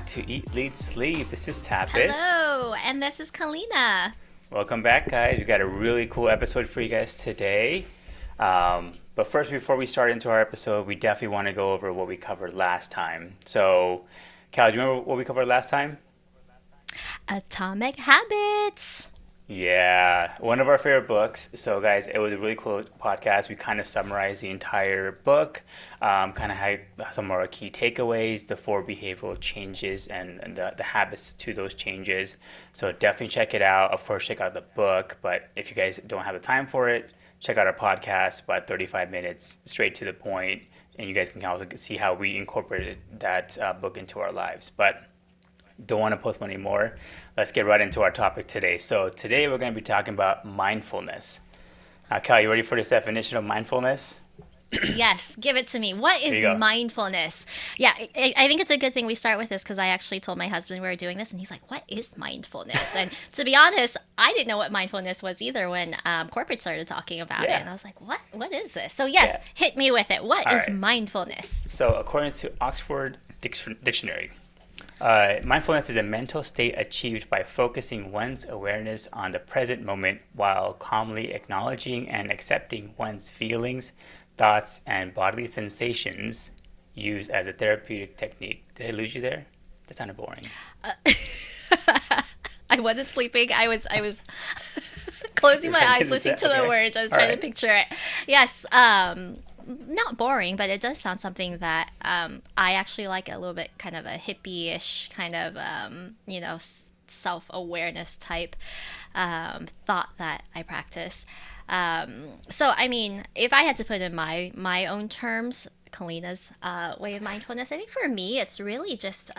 to Eat, Lead, Sleep. This is Tapis. Hello, and this is Kalina. Welcome back, guys. We got a really cool episode for you guys today. But first, before we start into our episode, we definitely want to go over what we covered last time. So, Cal, do you remember what we covered last time? Atomic Habits. Yeah, one of our favorite books. So, guys, it was a really cool podcast. We kind of summarized the entire book, kind of had some of our key takeaways, the four behavioral changes, and the habits to those changes. So, definitely check it out. Of course, check out the book. But if you guys don't have the time for it, check out our podcast, about 35 minutes, straight to the point, and you guys can also see how we incorporated that book into our lives. But don't want to postpone anymore. Let's get right into our topic today. So today we're going to be talking about mindfulness. Cal, you ready for this definition of mindfulness? Yes, give it to me. What There you is go. mindfulness? Yeah, I think it's a good thing we start with this because I actually told my husband we were doing this, and he's like, "What is mindfulness?" And to be honest, I didn't know what mindfulness was either when corporate started talking about it, Yeah. and I was like, "What? What is this?" So yes, Yeah. hit me with it. What All is right. mindfulness? So according to Oxford Dictionary, mindfulness is a mental state achieved by focusing one's awareness on the present moment while calmly acknowledging and accepting one's feelings, thoughts, and bodily sensations used as a therapeutic technique. Did I lose you there? That sounded boring. I wasn't sleeping. I was closing my eyes, listening to the Okay. words. I was All trying to right. picture it. Yes, not boring, but it does sound something that I actually like a little bit, kind of a hippie-ish kind of, self-awareness type thought that I practice. So, I mean, if I had to put in my own terms, Kalina's way of mindfulness, I think for me, it's really just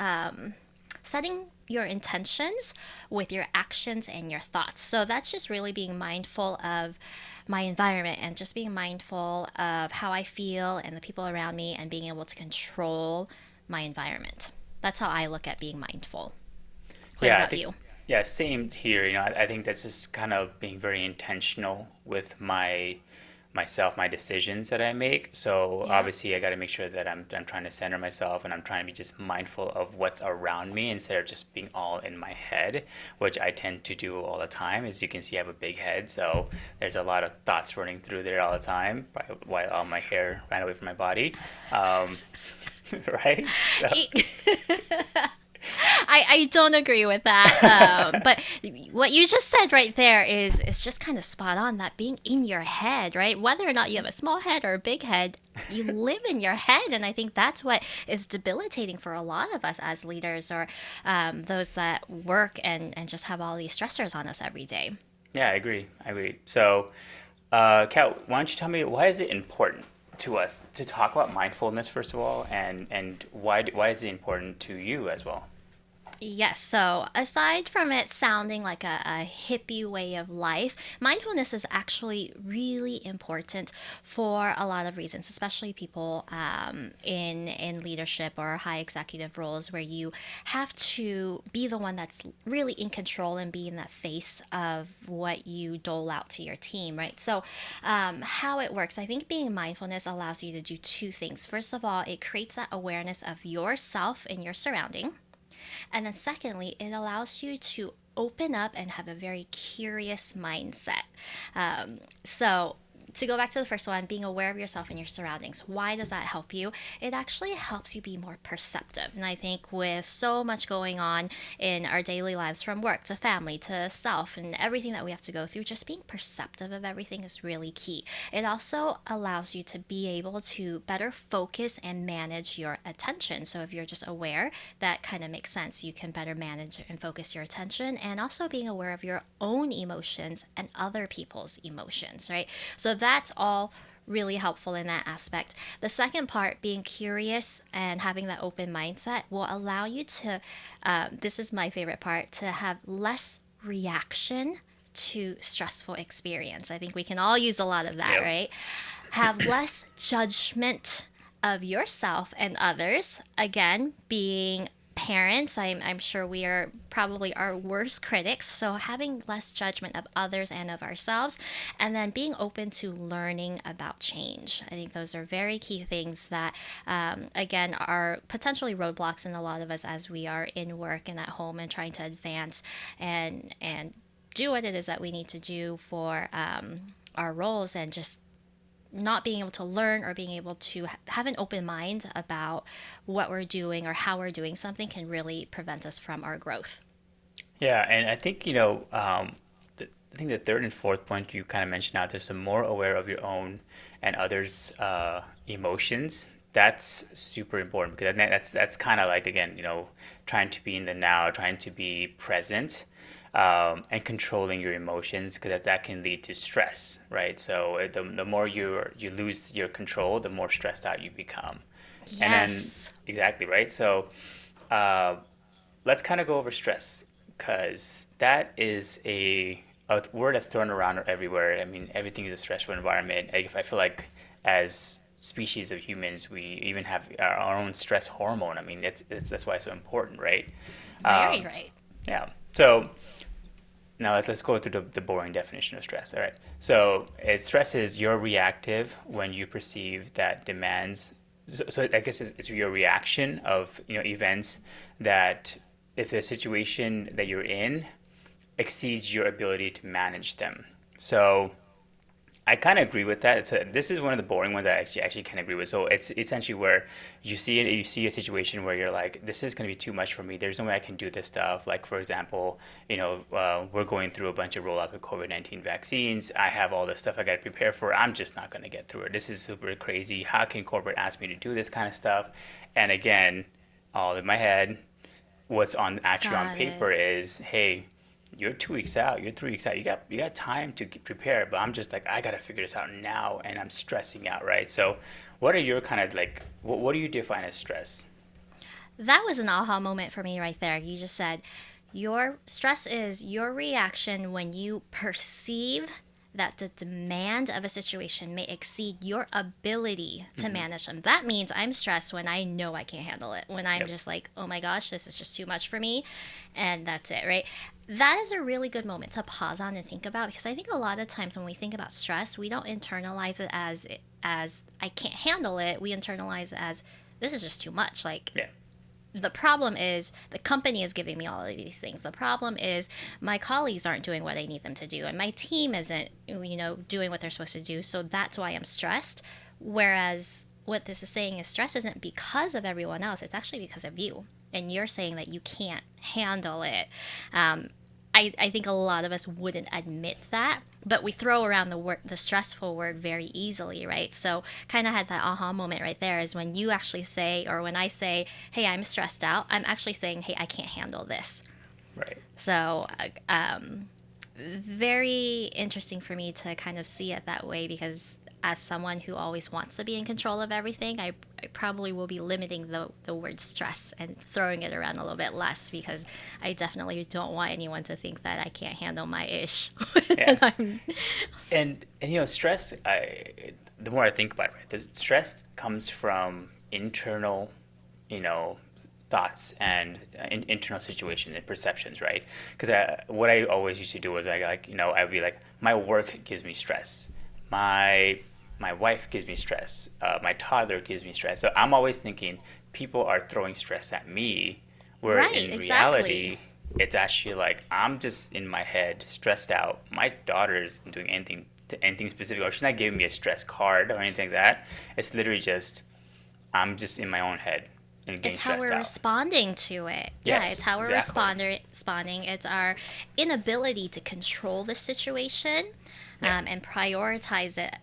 setting your intentions with your actions and your thoughts. So that's just really being mindful of my environment and just being mindful of how I feel and the people around me and being able to control my environment. That's how I look at being mindful. What Yeah, I about think you? yeah, same here. I think that's just kind of being very intentional with myself, my decisions that I make. So Yeah. obviously, I got to make sure that I'm trying to center myself and I'm trying to be just mindful of what's around me instead of just being all in my head, which I tend to do all the time. As you can see, I have a big head, so there's a lot of thoughts running through there all the time, while all my hair ran away from my body. Um, right? So, I don't agree with that. But what you just said right there is just kind of spot on. That being in your head, right? Whether or not you have a small head or a big head, you live in your head, and I think that's what is debilitating for a lot of us as leaders or those that work and just have all these stressors on us every day. yeah, I agree. I agree. So, Kat, why don't you tell me why is it important to us to talk about mindfulness first of all, and why is it important to you as well? Yes, so aside from it sounding like a hippie way of life, mindfulness is actually really important for a lot of reasons, especially people in leadership or high executive roles where you have to be the one that's really in control and be in that face of what you dole out to your team, right? So, how it works, I think being mindfulness allows you to do two things. First of all, it creates that awareness of yourself and your surrounding. And then, secondly, it allows you to open up and have a very curious mindset. So, to go back to the first one, being aware of yourself and your surroundings, why does that help you? It actually helps you be more perceptive. And I think with so much going on in our daily lives, from work to family to self and everything that we have to go through, just being perceptive of everything is really key. It also allows you to be able to better focus and manage your attention. So if you're just aware, that kind of makes sense. You can better manage and focus your attention, and also being aware of your own emotions and other people's emotions, right? So that's all really helpful in that aspect. The second part, being curious and having that open mindset, will allow you to, this is my favorite part, to have less reaction to stressful experience. I think we can all use a lot of that, Yep. right? Have less judgment of yourself and others. Again, being parents, I'm sure we are probably our worst critics. So having less judgment of others and of ourselves, and then being open to learning about change. I think those are very key things that, again, are potentially roadblocks in a lot of us as we are in work and at home and trying to advance and do what it is that we need to do for our roles, and just not being able to learn or being able to have an open mind about what we're doing or how we're doing something can really prevent us from our growth. Yeah, and I think, I think the third and fourth point you kind of mentioned out there's some more aware of your own and others' emotions. That's super important because that's kind of like, again, trying to be in the now, trying to be present, and controlling your emotions because that can lead to stress, right? So the more you lose your control, the more stressed out you become. And then Yes. exactly, right? So uh, let's kind of go over stress because that is a word that's thrown around everywhere. I mean, everything is a stressful environment. I feel like as species of humans, we even have our own stress hormone. I mean, that's why it's so important, right? Very Um, right. yeah. So now let's go through the boring definition of stress. All right. So stress is you're reactive when you perceive that demands. So I guess it's your reaction of events that if the situation that you're in exceeds your ability to manage them. So I kind of agree with that. This is one of the boring ones I actually can agree with. So it's essentially where you see a situation where you're like, this is going to be too much for me. There's no way I can do this stuff. Like for example, we're going through a bunch of rollout of COVID-19 vaccines. I have all this stuff I got to prepare for. I'm just not going to get through it. This is super crazy. How can corporate ask me to do this kind of stuff? And again, all in my head, what's on actually on Got it. paper is, hey, you're 2 weeks out, you're 3 weeks out. You got time to prepare, but I'm just like I gotta figure this out now, and I'm stressing out, right? So, what are your kind of like what do you define as stress? That was an aha moment for me right there. You just said your stress is your reaction when you perceive that the demand of a situation may exceed your ability to Hmm. manage them. That means I'm stressed when I know I can't handle it. When I'm Yep. just like, oh my gosh, this is just too much for me. And that's it, right? That is a really good moment to pause on and think about, because I think a lot of times when we think about stress, we don't internalize it as I can't handle it. We internalize it as this is just too much. Like, Yeah. the problem is the company is giving me all of these things. The problem is my colleagues aren't doing what I need them to do, and my team isn't, doing what they're supposed to do. So that's why I'm stressed. Whereas what this is saying is stress isn't because of everyone else; it's actually because of you. And you're saying that you can't handle it. Um, I think a lot of us wouldn't admit that, but we throw around the stressful word very easily, right? So kind of had that aha moment right there is when you actually say, or when I say, hey, I'm stressed out, I'm actually saying, hey, I can't handle this. Right. So very interesting for me to kind of see it that way, because as someone who always wants to be in control of everything, I probably will be limiting the word stress and throwing it around a little bit less, because I definitely don't want anyone to think that I can't handle my ish. Yeah. And I'm, And stress. The more I think about it, right, this stress comes from internal, you know, thoughts and internal situations and perceptions, right? Because what I always used to do was I'd be like, my work gives me stress, my my wife gives me stress, my toddler gives me stress. So I'm always thinking people are throwing stress at me, where right, in exactly. reality, it's actually like I'm just in my head, stressed out. My daughter isn't doing anything specific, or she's not giving me a stress card or anything like that. It's literally just I'm just in my own head and getting It's how stressed we're out. responding to it. Yeah, it's Yes, how we're exactly. responding. It's our inability to control the situation, Yeah, and prioritize it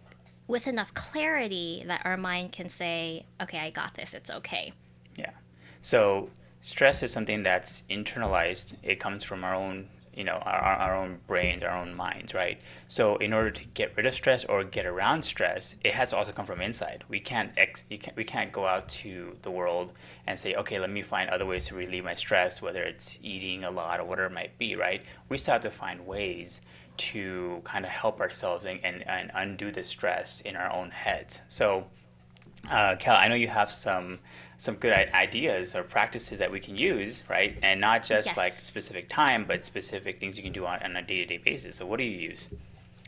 with enough clarity that our mind can say, okay, I got this, it's okay. yeah. So stress is something that's internalized. It comes from our own, our own brains, our own minds, right? So in order to get rid of stress or get around stress, it has to also come from inside. We can't go out to the world and say, okay, let me find other ways to relieve my stress, whether it's eating a lot or whatever it might be, right? We still have to find ways to kind of help ourselves and undo the stress in our own heads. So Cal, I know you have some good ideas or practices that we can use, right? And not just like Yes. specific time, but specific things you can do on a day-to-day basis. So what do you use?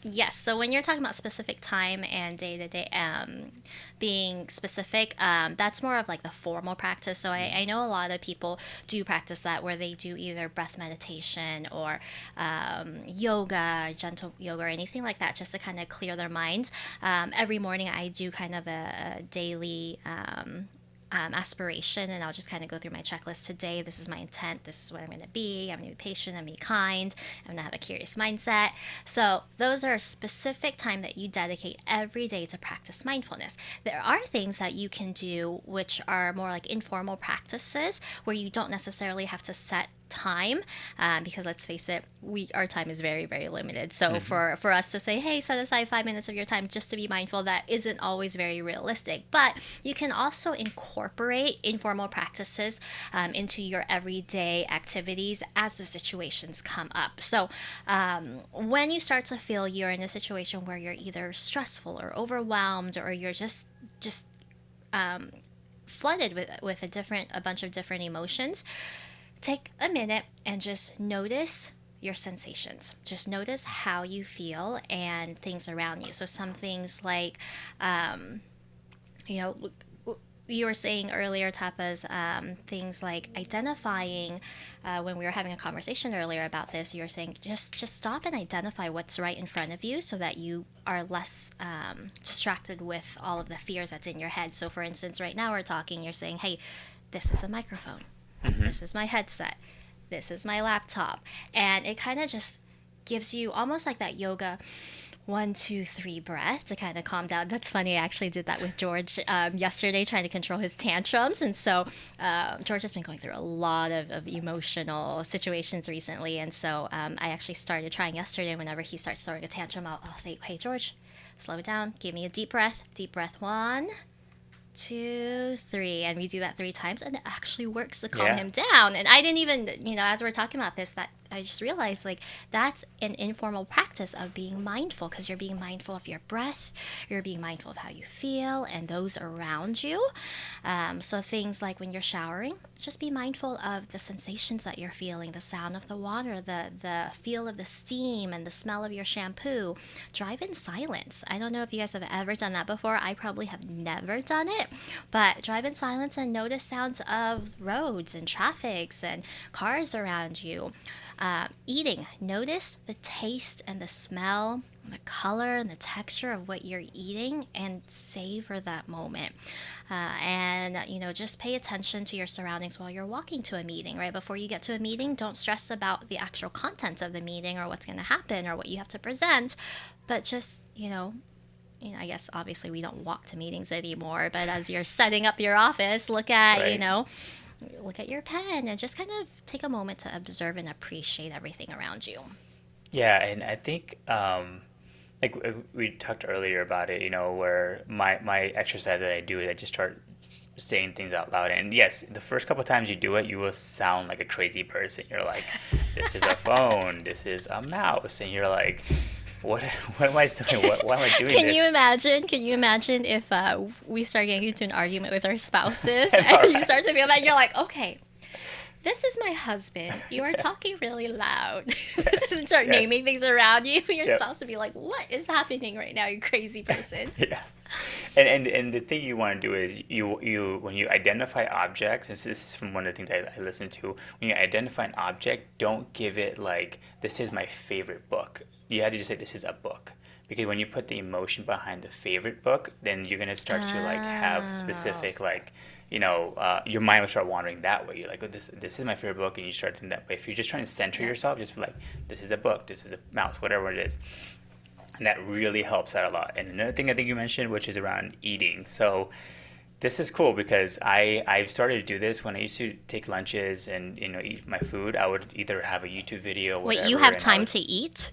Yes. So when you're talking about specific time and day to day, being specific, that's more of like the formal practice. So I know a lot of people do practice that where they do either breath meditation or yoga, gentle yoga, or anything like that, just to kind of clear their minds. Every morning I do kind of a daily aspiration, and I'll just kind of go through my checklist today. This is my intent. This is what I'm going to be. I'm going to be patient. I'm going to be kind. I'm going to have a curious mindset. So those are a specific time that you dedicate every day to practice mindfulness. There are things that you can do which are more like informal practices where you don't necessarily have to set time, because let's face it, our time is very, very limited. So Hmm. for us to say, hey, set aside 5 minutes of your time just to be mindful, that isn't always very realistic. But you can also incorporate informal practices into your everyday activities as the situations come up. So when you start to feel you're in a situation where you're either stressful or overwhelmed, or you're just flooded with a bunch of different emotions, take a minute and just notice your sensations. Just notice how you feel and things around you. So some things like, you know, you were saying earlier, Tapas, things like identifying. When we were having a conversation earlier about this, you were saying just stop and identify what's right in front of you, so that you are less distracted with all of the fears that's in your head. So, for instance, right now we're talking. You're saying, "Hey, this is a microphone. Hmm. This is my headset. This is my laptop," and it kind of just gives you almost like that yoga 1, 2, 3 breath to kind of calm down. That's funny. I actually did that with George yesterday, trying to control his tantrums. And so George has been going through a lot of emotional situations recently. And so I actually started trying yesterday. Whenever he starts throwing a tantrum, I'll say, "Hey, George, slow it down. Give me a deep breath. Deep breath. 1, 2, 3," and we do that 3 times, and it actually works to calm Yeah. him down. And I didn't even, as we're talking about this, that I just realized, like, that's an informal practice of being mindful, because you're being mindful of your breath, you're being mindful of how you feel and those around you. So things like when you're showering, just be mindful of the sensations that you're feeling, the sound of the water, the feel of the steam, and the smell of your shampoo. Drive in silence. I don't know if you guys have ever done that before. I probably have never done it, but drive in silence and notice sounds of roads and traffics and cars around you. Eating, notice the taste and the smell, the color and the texture of what you're eating, and savor that moment. And just pay attention to your surroundings while you're walking to a meeting. Right before you get to a meeting, don't stress about the actual content of the meeting or what's going to happen or what you have to present, but just I guess obviously we don't walk to meetings anymore, but as you're setting up your office, Right. look at your pen and just kind of take a moment to observe and appreciate everything around you. Yeah, and I think like we talked earlier about it, where my exercise that I do is I just start saying things out loud. And yes, the first couple times you do it, you will sound like a crazy person. You're like, this is a phone, this is a mouse, and you're like, what what am I doing? Why am I doing Can you this? imagine? Can you imagine if we start getting into an argument with our spouses And all and you right. start to feel that, you're like, okay, this is my husband. You are talking really loud. This is start Yes. naming things around you. Your Yep. spouse would be like, what is happening right now, you crazy person? Yeah. And the thing you want to do is you when you identify objects, this is from one of the things I listen to, when you identify an object, don't give it like this is my favorite book. You have to just say this is a book. Because when you put the emotion behind the favorite book, then you're gonna start to like have Oh. specific like your mind will start wandering that way. You're like, oh, this is my favorite book, and you start thinking that way. If you're just trying to center Yep. yourself, just be like, this is a book, this is a mouse, whatever it is, and that really helps out a lot. And another thing I think you mentioned, which is around eating. So this is cool because I've started to do this when I used to take lunches and eat my food. I would either have a YouTube video or Wait, you whatever, have and I time would to eat?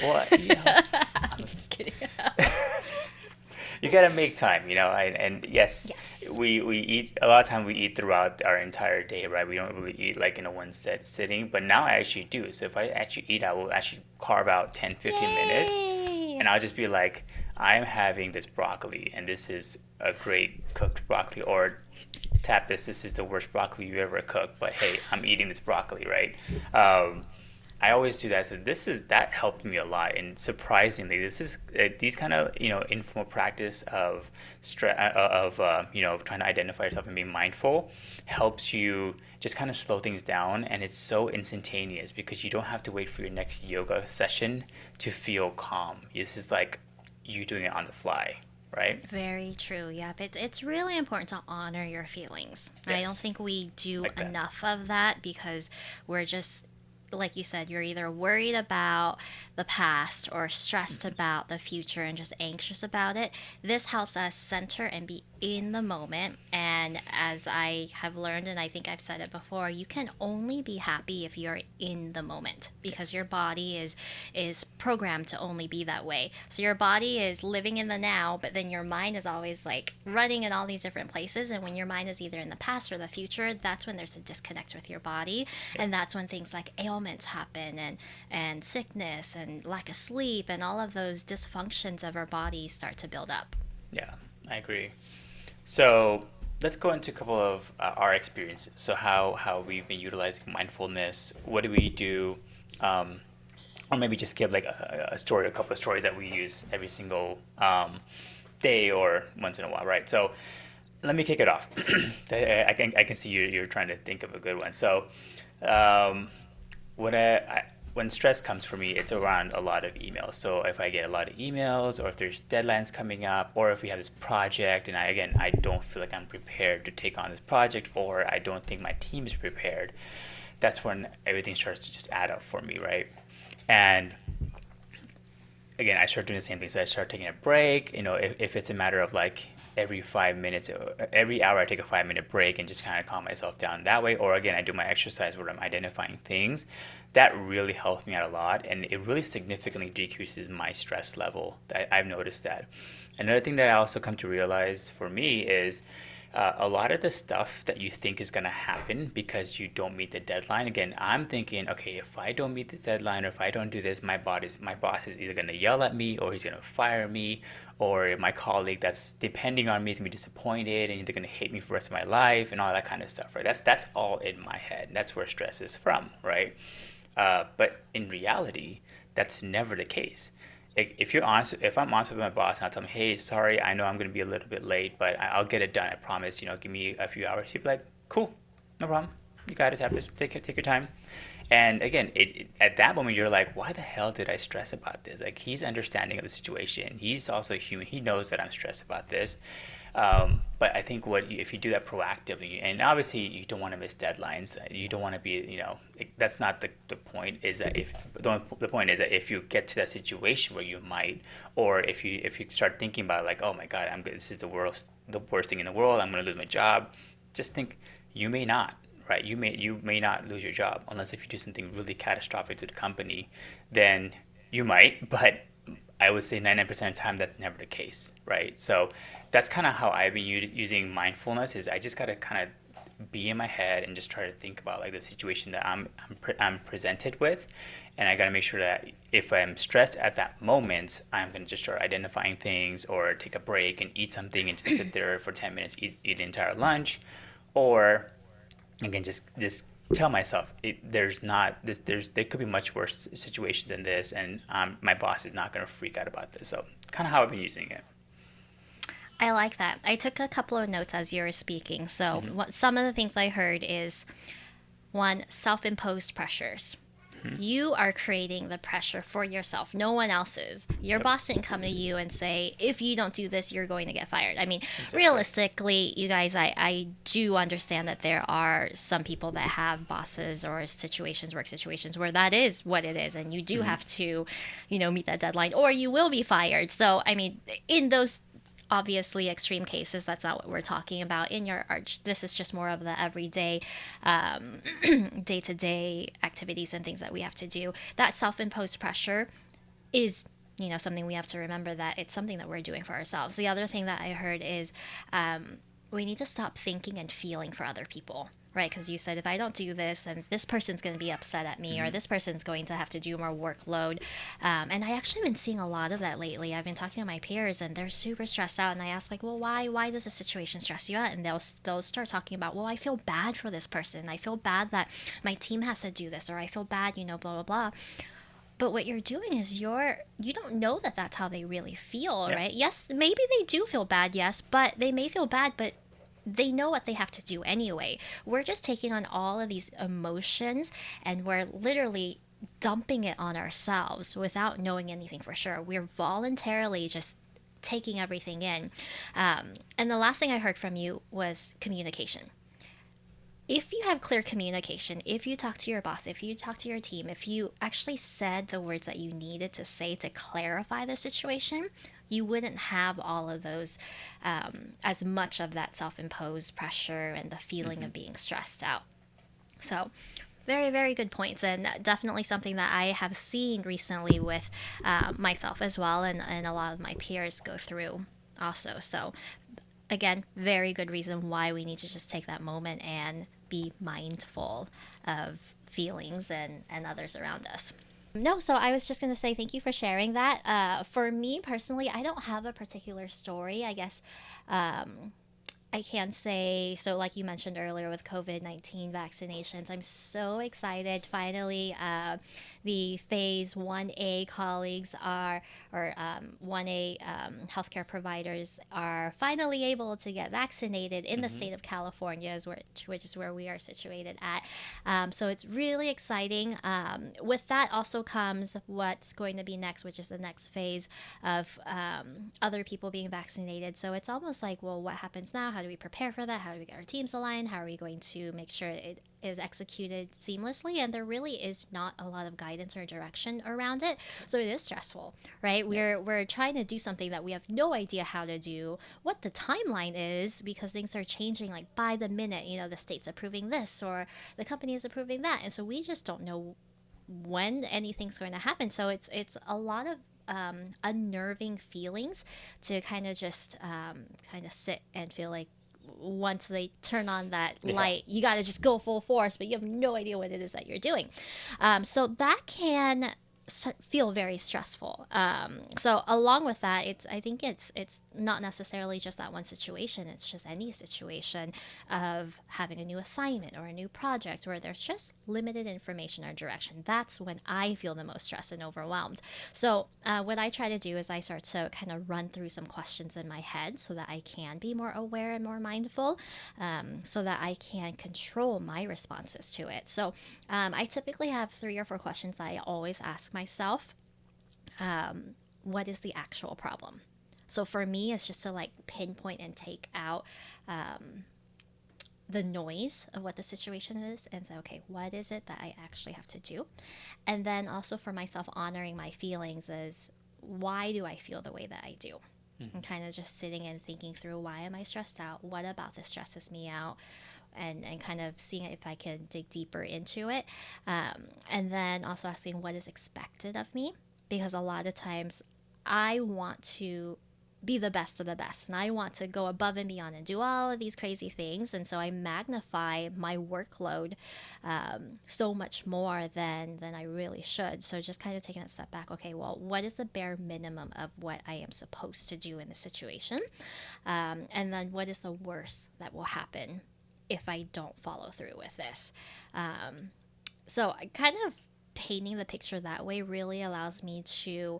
well, I'm just kidding. you gotta make time, and yes, Yes. we eat a lot of time. We eat throughout our entire day, right? We don't really eat like in a one set sitting, but now I actually do. So if I actually eat, I will actually carve out 10, 15 minutes, Yay! and I'll just be like, I'm having this broccoli, and this is a great cooked broccoli, or Tapas, this is the worst broccoli you ever cooked, but hey, I'm eating this broccoli, right? Um, I always do that. So that helped me a lot, and surprisingly, this is these kind of informal practice of trying to identify yourself and being mindful helps you just kind of slow things down, and it's so instantaneous because you don't have to wait for your next yoga session to feel calm. This is like you doing it on the fly, right? Very true. Yep. It's really important to honor your feelings. I don't Yes, think we do like that. enough of that because we're just, like you said, you're either worried about the past or stressed about the future and just anxious about it. This helps us center and be in the moment. And as I have learned, and I think I've said it before, you can only be happy if you're in the moment because Yes. your body is programmed to only be that way. So your body is living in the now, but then your mind is always like running in all these different places. And when your mind is either in the past or the future, that's when there's a disconnect with your body, Yep. and that's when things like ailments happen and sickness and lack of sleep and all of those dysfunctions of our body start to build up. Yeah, I agree. So let's go into a couple of our experiences. So how we've been utilizing mindfulness. What do we do? Um, or maybe just give like a story, a couple of stories that we use every single day or once in a while, right? So let me kick it off. I can see you're trying to think of a good one. So um, when stress comes for me, it's around a lot of emails. So if I get a lot of emails, or if there's deadlines coming up, or if we have this project, and I don't feel like I'm prepared to take on this project, or I don't think my team is prepared, that's when everything starts to just add up for me, right? And again, I start doing the same thing. So I start taking a break. If it's a matter of like every 5 minutes, every hour, I take a 5 minute break and just kind of calm myself down that way. Or again, I do my exercise where I'm identifying things. That really helps me out a lot, and it really significantly decreases my stress level. I've noticed that. Another thing that I also come to realize for me is a lot of the stuff that you think is going to happen because you don't meet the deadline. Again, I'm thinking, okay, if I don't meet this deadline, or if I don't do this, my boss is either going to yell at me, or he's going to fire me, or my colleague that's depending on me is going to be disappointed and they're going to hate me for the rest of my life and all that kind of stuff, right? That's all in my head. That's where stress is from, right? But in reality, that's never the case. If I'm honest with my boss and I tell him, hey, sorry, I know I'm going to be a little bit late, but I'll get it done. I promise. Give me a few hours. He'd be like, cool, no problem. You got it, Tappas. Take your time. And again, at that moment, you're like, why the hell did I stress about this? Like, he's understanding of the situation. He's also human. He knows that I'm stressed about this. But I think if you do that proactively, and obviously you don't want to miss deadlines. You don't want to be, that's not the point. Is that if the point is that if you get to that situation where you might, or if you start thinking about like, oh my God, this is the worst thing in the world. I'm going to lose my job. Just think, you may not. Right, you may not lose your job unless if you do something really catastrophic to the company, then you might. But I would say 99% of the time that's never the case, right? So that's kind of how I've been using mindfulness. Is I just gotta kind of be in my head and just try to think about like the situation that I'm presented with, and I gotta make sure that if I'm stressed at that moment, I'm gonna just start identifying things, or take a break and eat something and just sit there for 10 minutes, eat an entire lunch, or again just tell myself there's not this there could be much worse situations than this, and my boss is not going to freak out about this. So kind of how I've been using it. I like that. I took a couple of notes as you were speaking. So, Hmm. some of the things I heard is one, self imposed pressures. You are creating the pressure for yourself. No one else is. Your Yep. boss didn't come to you and say, if you don't do this, you're going to get fired. I mean, Exactly. realistically, you guys, I do understand that there are some people that have bosses or situations, work situations, where that is what it is. And you do Hmm. have to, meet that deadline or you will be fired. So, I mean, in those obviously extreme cases, that's not what we're talking about in your arch. This is just more of the everyday, day-to-day activities and things that we have to do. That self-imposed pressure is, something we have to remember, that it's something that we're doing for ourselves. The other thing that I heard is we need to stop thinking and feeling for other people, right? Because you said if I don't do this, then this person's going to be upset at me, or this person's going to have to do more workload. And I actually been seeing a lot of that lately. I've been talking to my peers, and they're super stressed out. And I ask like, well, why does the situation stress you out? And they'll start talking about, well, I feel bad for this person. I feel bad that my team has to do this, or I feel bad, blah blah blah. But what you're doing is you don't know that that's how they really feel, Yeah. right? Yes, maybe they do feel bad, yes, but they may feel bad, but they know what they have to do anyway. We're just taking on all of these emotions, and we're literally dumping it on ourselves without knowing anything for sure. We're voluntarily just taking everything in. And the last thing I heard from you was communication. If you have clear communication, if you talk to your boss, if you talk to your team, if you actually said the words that you needed to say to clarify the situation, you wouldn't have all of those, as much of that self imposed pressure and the feeling of being stressed out. So, very, very good points, and definitely something that I have seen recently with myself as well, and a lot of my peers go through also. So, again, very good reason why we need to just take that moment and be mindful of feelings and others around us. No, so I was just going to say thank you for sharing that. For me personally, I don't have a particular story. I guess I can say, so like you mentioned earlier with COVID-19 vaccinations, I'm so excited. Finally, the phase 1A colleagues are, or 1A healthcare providers are finally able to get vaccinated in the state of California, which is where we are situated at. So it's really exciting. With that also comes what's going to be next, which is the next phase of other people being vaccinated. So it's almost like, well, what happens now? How do we prepare for that? How do we get our teams aligned? How are we going to make sure it is executed seamlessly? And there really is not a lot of guidance or direction around it. So it is stressful, right? We're trying to do something that we have no idea how to do, what the timeline is, because things are changing like by the minute. The state's approving this or the company is approving that. And so we just don't know when anything's going to happen. So it's a lot of unnerving feelings to kind of just kind of sit and feel like once they turn on that light, you got to just go full force, but you have no idea what it is that you're doing. So that can feel very stressful. So along with that, I think it's not necessarily just that one situation. It's just any situation of having a new assignment or a new project where there's just limited information or direction. That's when I feel the most stressed and overwhelmed. So what I try to do is I start to kind of run through some questions in my head so that I can be more aware and more mindful, so that I can control my responses to it. So I typically have 3 or 4 questions I always ask myself. What is the actual problem? So for me, it's just to like pinpoint and take out the noise of what the situation is and say, okay, what is it that I actually have to do? And then also for myself, honoring my feelings is, why do I feel the way that I do? And kind of just sitting and thinking through, why am I stressed out? What about this stresses me out? And kind of seeing if I can dig deeper into it. And then also asking what is expected of me, because a lot of times I want to be the best of the best and I want to go above and beyond and do all of these crazy things. And so I magnify my workload so much more than I really should. So just kind of taking a step back. Okay, well, what is the bare minimum of what I am supposed to do in the situation? And then what is the worst that will happen if I don't follow through with this? So I kind of painting the picture that way really allows me to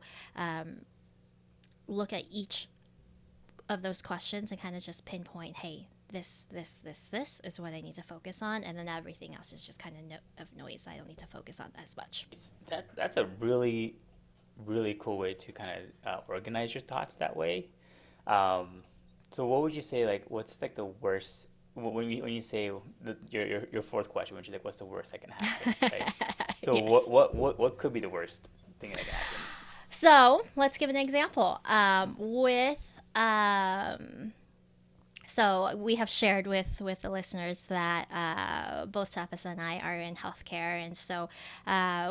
look at each of those questions and kind of just pinpoint, hey, this is what I need to focus on, and then everything else is just kind of noise I don't need to focus on as much. That's a really, really cool way to kind of organize your thoughts that way. So what would you say, like, what's like the worst, when you say your fourth question, which is like, what's the worst that can happen, right? So Yes. what could be the worst thing that can happen? So let's give an example. So we have shared with the listeners that both Tapas and I are in healthcare, and so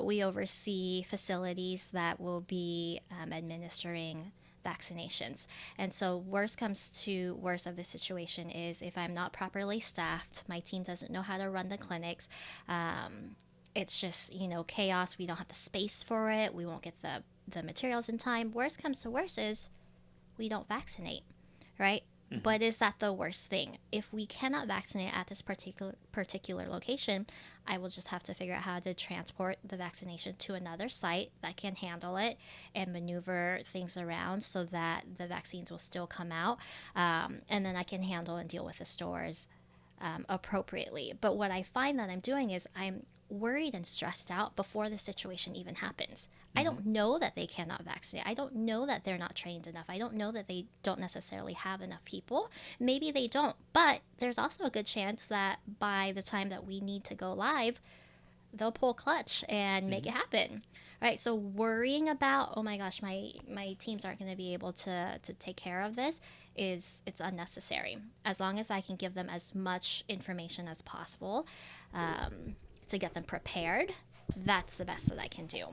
we oversee facilities that will be administering vaccinations. And so worst comes to worst of the situation is if I'm not properly staffed, my team doesn't know how to run the clinics. It's just, chaos. We don't have the space for it. We won't get the materials in time. Worst comes to worst is we don't vaccinate, right? But is that the worst thing? If we cannot vaccinate at this particular location, I will just have to figure out how to transport the vaccination to another site that can handle it and maneuver things around so that the vaccines will still come out. And then I can handle and deal with the stores appropriately. But what I find that I'm doing is I'm worried and stressed out before the situation even happens. I don't know that they cannot vaccinate. I don't know that they're not trained enough. I don't know that they don't necessarily have enough people. Maybe they don't, but there's also a good chance that by the time that we need to go live, they'll pull clutch and make it happen. Right? So worrying about, oh my gosh, my teams aren't going to be able to take care of this it's unnecessary. As long as I can give them as much information as possible to get them prepared, that's the best that I can do.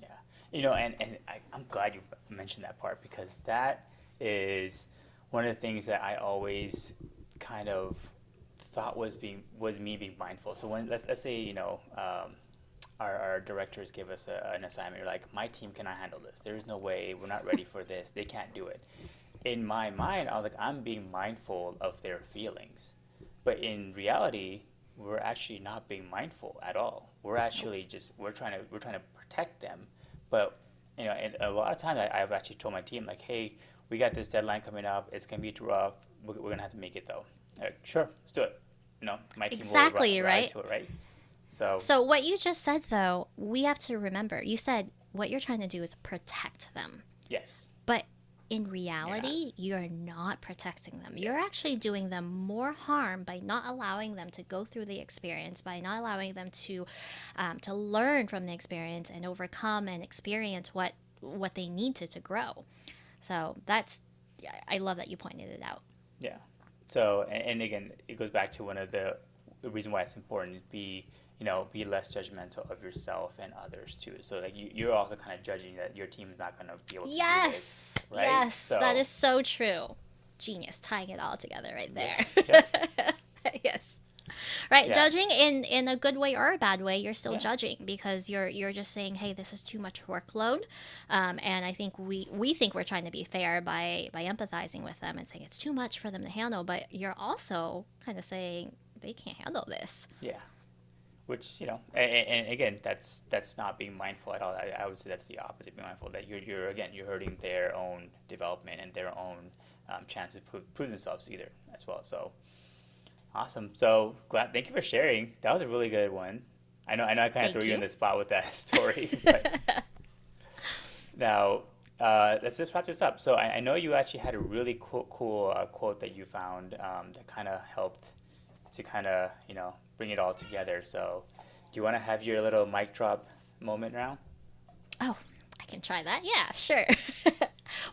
Yeah. I'm glad you mentioned that part because that is one of the things that I always kind of thought was me being mindful. So when let's say our directors give us an assignment, you're like, my team cannot handle this. There's no way, we're not ready for this. They can't do it. In my mind, I was like, I'm being mindful of their feelings. But in reality, we're actually not being mindful at all. We're actually we're trying to protect them. But and a lot of times I've actually told my team like, hey, we got this deadline coming up. It's gonna be too rough. We're gonna have to make it though. Like, sure, let's do it. My team exactly will right. To it, right? So what you just said though, we have to remember. You said what you're trying to do is protect them. Yes. But in reality, you're not protecting them. You're actually doing them more harm by not allowing them to go through the experience, by not allowing them to learn from the experience and overcome and experience what they need to grow. So I love that you pointed it out. Yeah. So and again, it goes back to one of the reason why it's important to be less judgmental of yourself and others too. So like you're also kind of judging that your team is not going to be able to do this, right? Yes, so, that is so true. Genius, tying it all together right there. Yeah. Yes. Right, Yeah. judging in a good way or a bad way, you're still Yeah. judging because you're just saying, hey, this is too much workload, and I think we think we're trying to be fair by empathizing with them and saying it's too much for them to handle, but you're also kind of saying they can't handle this. Yeah. Which and again, that's not being mindful at all. I would say that's the opposite of being mindful. That you're hurting their own development and their own chance to prove themselves either as well. So awesome. So glad. Thank you for sharing. That was a really good one. I know I kind of Thank threw you you. in the spot with that story. But now let's just wrap this up. So I know you actually had a really cool quote that you found that kind of helped to kind of bring it all together. So do you want to have your little mic drop moment now? Oh, I can try that. Yeah, sure.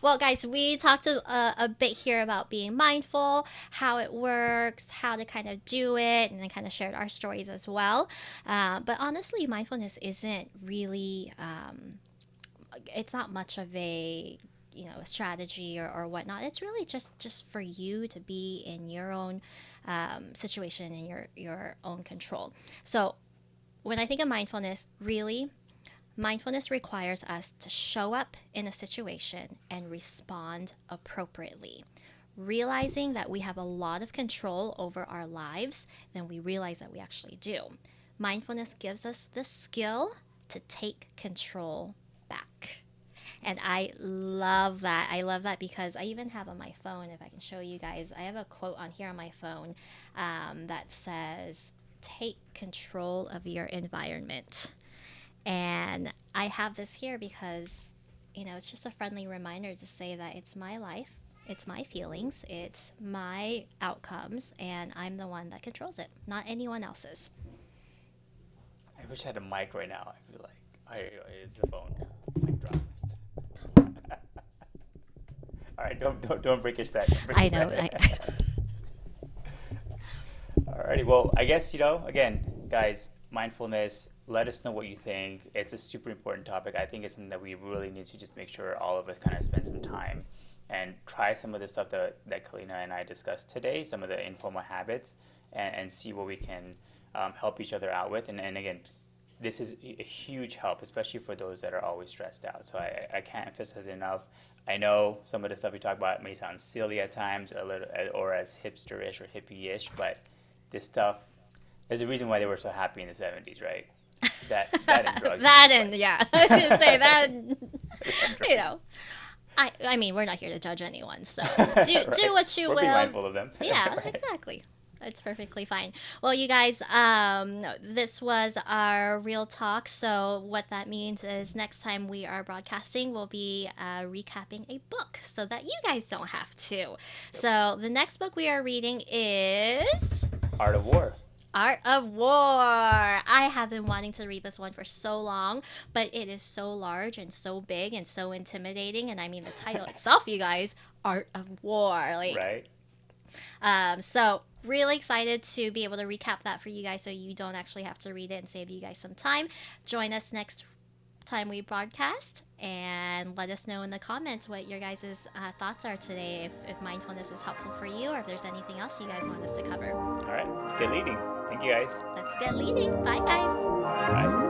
Well, guys, we talked a bit here about being mindful, how it works, how to kind of do it, and then kind of shared our stories as well. But honestly, mindfulness isn't really, it's not much of a a strategy or whatnot. It's really just for you to be in your own situation and your own control. So when I think of mindfulness, really, mindfulness requires us to show up in a situation and respond appropriately. Realizing that we have a lot of control over our lives than we realize that we actually do. Mindfulness gives us the skill to take control back. And I love that. I love that because I even have on my phone, if I can show you guys, I have a quote on here on my phone that says, take control of your environment. And I have this here because, it's just a friendly reminder to say that it's my life, it's my feelings, it's my outcomes, and I'm the one that controls it, not anyone else's. I wish I had a mic right now. I'd be like, it's the phone. Mic drop. All right, don't break your set. I know. Alrighty, well, I guess again, guys, mindfulness let us know what you think. It's a super important topic. I think it's something that we really need to just make sure all of us kind of spend some time and try some of the stuff that Kalina and I discussed today, some of the informal habits, and see what we can help each other out with. And again, this is a huge help, especially for those that are always stressed out. So I can't emphasize enough. I know some of the stuff we talk about may sound silly at times, a little, or as hipsterish or hippie-ish, but this stuff, there's a reason why they were so happy in the 70s, right? That and drugs. That and yeah, I was gonna say that. And You drugs. know, I mean, we're not here to judge anyone, so do Right. do what you We're will. being mindful of them. Yeah, Right. exactly. It's perfectly fine. Well, you guys, this was our real talk. So what that means is next time we are broadcasting, we'll be recapping a book so that you guys don't have to. So the next book we are reading is Art of War. Art of War. I have been wanting to read this one for so long, but it is so large and so big and so intimidating. And I mean, the title itself, you guys, Art of War. Like, Right? so really excited to be able to recap that for you guys so you don't actually have to read it and save you guys some time. Join us next time we broadcast and let us know in the comments what your guys' thoughts are today, if mindfulness is helpful for you or if there's anything else you guys want us to cover. All right. Let's get leading. Thank you guys. Let's get leading. Bye, guys. Bye.